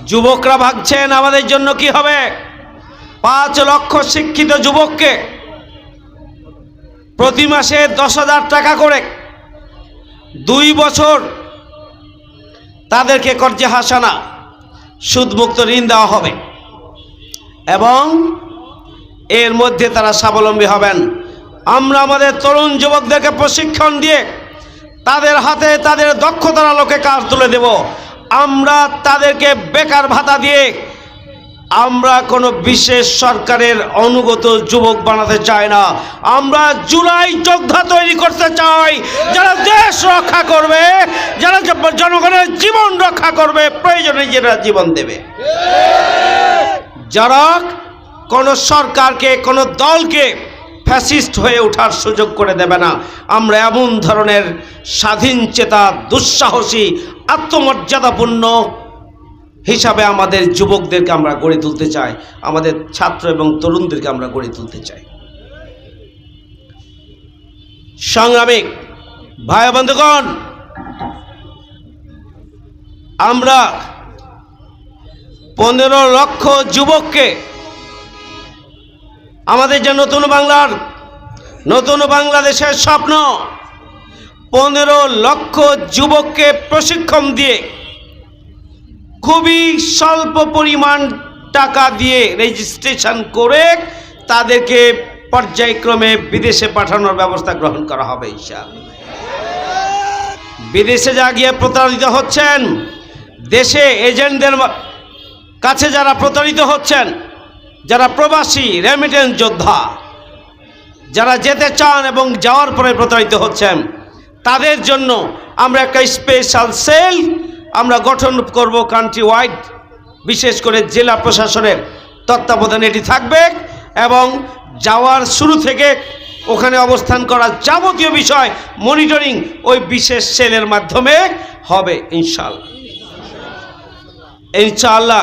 যুবকরা ভাবছেন আমাদের জন্য কি হবে? 5 লক্ষ শিক্ষিত যুবককে প্রতি মাসে 10,000 টাকা করে 2 বছর তাদেরকে কর্জে হাসানা সুদমুক্ত ঋণ দেওয়া হবে এবং এর মধ্যে তারা স্বাবলম্বী হবেন। আমরা আমাদের তরুণ যুবকদেরকে প্রশিক্ষণ দিয়ে তাদের হাতে তাদের দক্ষতার আলোকে কাজ তুলে দেব। আমরা তাদেরকে বেকার ভাতা দিয়ে আমরা কোনো বিশেষ সরকারের অনুগত যুবক বানাতে চাই না। আমরা জুলাই যোদ্ধা তৈরি করতে চাই, যারা দেশ রক্ষা করবে, যারা জনগণের জীবন রক্ষা করবে, প্রয়োজনে যারা জীবন দেবে, যারা কোনো সরকারকে কোনো দলকে ফ্যাসিস্ট হয়ে ওঠার সুযোগ করে দেবে না। আমরা এমন ধরনের স্বাধীন চেতা, দুঃসাহসী, আত্মমর্যাদাপূর্ণ হিসাবে আমাদের যুবকদেরকে আমরা গড়ে তুলতে চাই, আমাদের ছাত্র এবং তরুণদেরকে আমরা গড়ে তুলতে চাই। সংগ্রামী ভাই বন্ধুগণ, আমরা 15 লক্ষ যুবককে আমাদের যে নতুন বাংলার, নতুন বাংলাদেশের স্বপ্ন, 15 লক্ষ যুবককে প্রশিক্ষণ দিয়ে খুবই স্বল্প পরিমাণ টাকা দিয়ে রেজিস্ট্রেশন করে তাদেরকে পর্যায়ক্রমে বিদেশে পাঠানোর ব্যবস্থা গ্রহণ করা হবে ইনশাআল্লাহ। বিদেশে যা গিয়ে প্রতারিত হচ্ছেন, দেশে এজেন্টদের কাছে যারা প্রতারিত হচ্ছেন, যারা প্রবাসী রেমিটেন্স যোদ্ধা, যারা যেতে চান এবং যাওয়ার পরে প্রতারিত হচ্ছেন, তাদের জন্য আমরা একটা স্পেশাল সেল আমরা গঠন করব কান্ট্রি ওয়াইড, বিশেষ করে জেলা প্রশাসনের তত্ত্বাবধানে এটি থাকবে এবং যাওয়ার শুরু থেকে ওখানে অবস্থান করার যাবতীয় বিষয় মনিটরিং ওই বিশেষ সেলের মাধ্যমে হবে ইনশাআল্লাহ। ইনশাআল্লাহ